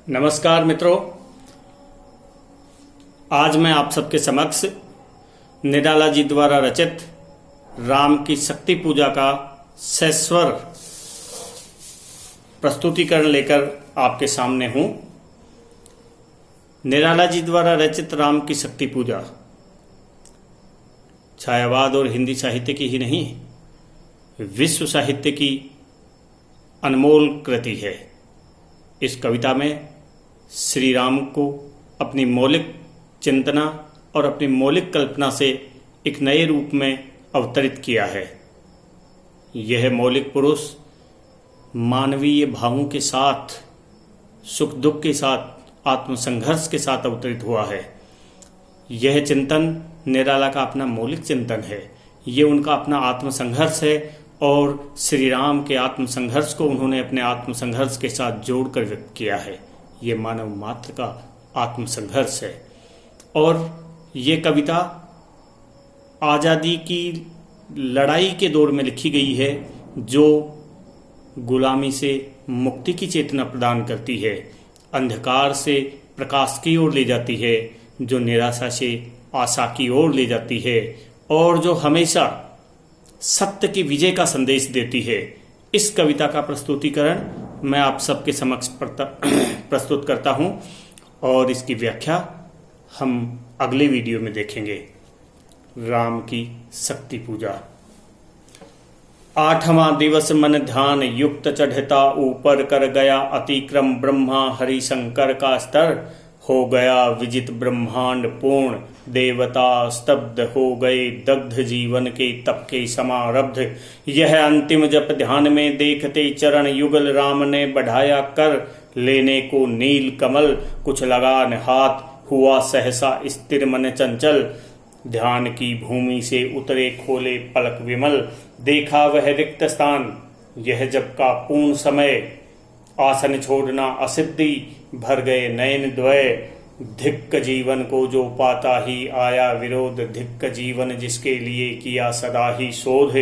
नमस्कार मित्रों, आज मैं आप सबके समक्ष निराला जी द्वारा रचित राम की शक्ति पूजा का सस्वर प्रस्तुतिकरण लेकर आपके सामने हूँ। निराला जी द्वारा रचित राम की शक्ति पूजा छायावाद और हिंदी साहित्य की ही नहीं, विश्व साहित्य की अनमोल कृति है। इस कविता में श्री राम को अपनी मौलिक चिंतना और अपनी मौलिक कल्पना से एक नए रूप में अवतरित किया है। यह मौलिक पुरुष मानवीय भावों के साथ, सुख दुख के साथ, आत्मसंघर्ष के साथ अवतरित हुआ है। यह चिंतन निराला का अपना मौलिक चिंतन है, ये उनका अपना आत्मसंघर्ष है और श्री राम के आत्मसंघर्ष को उन्होंने अपने आत्मसंघर्ष के साथ जोड़कर व्यक्त किया है। ये मानव मात्र का आत्मसंघर्ष है और ये कविता आज़ादी की लड़ाई के दौर में लिखी गई है, जो गुलामी से मुक्ति की चेतना प्रदान करती है, अंधकार से प्रकाश की ओर ले जाती है, जो निराशा से आशा की ओर ले जाती है और जो हमेशा सत्य की विजय का संदेश देती है। इस कविता का प्रस्तुतिकरण मैं आप सबके समक्ष प्रस्तुत करता हूं और इसकी व्याख्या हम अगले वीडियो में देखेंगे। राम की शक्ति पूजा। 8वां दिवस मन ध्यान युक्त चढ़ता ऊपर कर गया अतिक्रम ब्रह्मा हरि शंकर का स्तर, हो गया विजित ब्रह्मांड पूर्ण देवता स्तब्ध हो गए दग्ध जीवन के तप के समारब्ध। यह अंतिम जप ध्यान में देखते चरण युगल राम ने बढ़ाया कर लेने को नील कमल, कुछ लगान हाथ हुआ सहसा स्थिर मन चंचल। ध्यान की भूमि से उतरे खोले पलक विमल, देखा वह रिक्त स्थान यह जप का पूर्ण समय। आसन छोड़ना असिद्धि भर गए नयन द्वय, धिक्क जीवन को जो पाता ही आया विरोध। धिक्क जीवन जिसके लिए किया सदा ही शोध,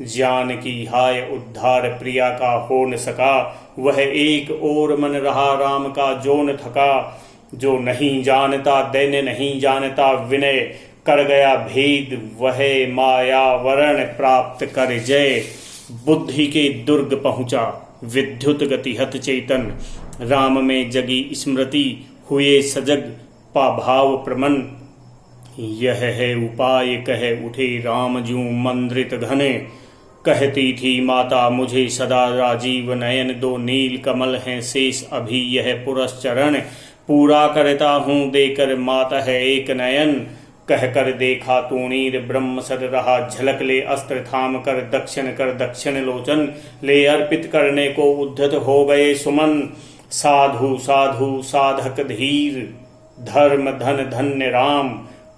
ज्ञान की हाय उद्धार प्रिया का हो न सका। वह एक और मन रहा राम का जो न थका, जो नहीं जानता दैन्य नहीं जानता विनय। कर गया भेद वह माया वरण प्राप्त कर जय, बुद्धि के दुर्ग पहुंचा विद्युत गति हत चेतन। राम में जगी स्मृति हुए सजग पा भाव प्रमन, यह है उपाय कह उठे राम जू मंद्रित घने। कहती थी माता मुझे सदा राजीव नयन, दो नील कमल हैं शेष अभी यह पुरस्चरण। पूरा करता हूँ देकर माता है एक नयन, कह कर देखा तूणीर ब्रह्म सद रहा झलक। ले अस्त्र थाम कर दक्षिण लोचन, ले अर्पित करने को उद्धत हो गए सुमन। साधु साधु साधक धीर धर्म धन धन्य राम,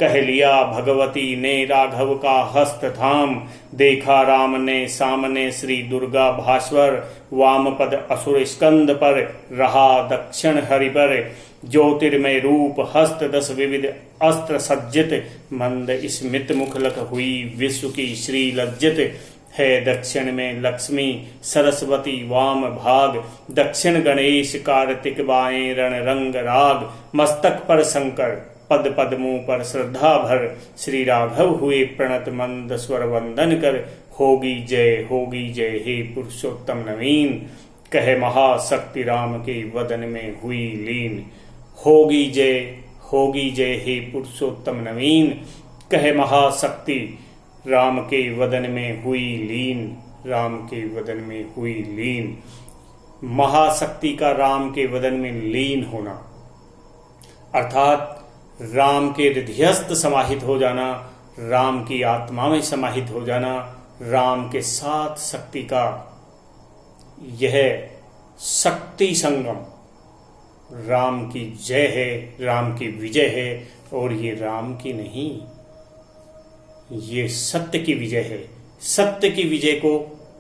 कह लिया भगवती ने राघव का हस्त थाम। देखा राम ने सामने श्री दुर्गा भास्वर, वाम पद असुर स्कंद पर रहा दक्षिण हरि पर। ज्योतिर्मय रूप हस्त 10 विविध अस्त्र सज्जित, मंद स्मित मुख लख हुई विश्व की श्री लज्जित। है दक्षिण में लक्ष्मी सरस्वती वाम भाग, दक्षिण गणेश कार्तिक बाएं रण रंग राग। मस्तक पर शंकर पद पद्मों पर श्रद्धा भर, श्री राघव हुए प्रणत मंद स्वर वंदन कर। होगी जय हे पुरुषोत्तम नवीन, कहे महाशक्ति राम के वदन में हुई लीन। होगी जय हे पुरुषोत्तम नवीन, कहे महाशक्ति राम के वदन में हुई लीन। राम के वदन में हुई लीन, महाशक्ति का राम के वदन में लीन होना अर्थात राम के हृदयस्थ समाहित हो जाना, राम की आत्मा में समाहित हो जाना। राम के साथ शक्ति का यह शक्ति संगम राम की जय है, राम की विजय है। और ये राम की नहीं, ये सत्य की विजय है। सत्य की विजय को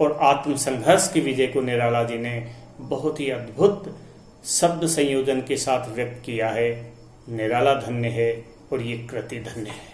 और आत्मसंघर्ष की विजय को निराला जी ने बहुत ही अद्भुत शब्द संयोजन के साथ व्यक्त किया है। निराला धन्य है और ये कृति धन्य है।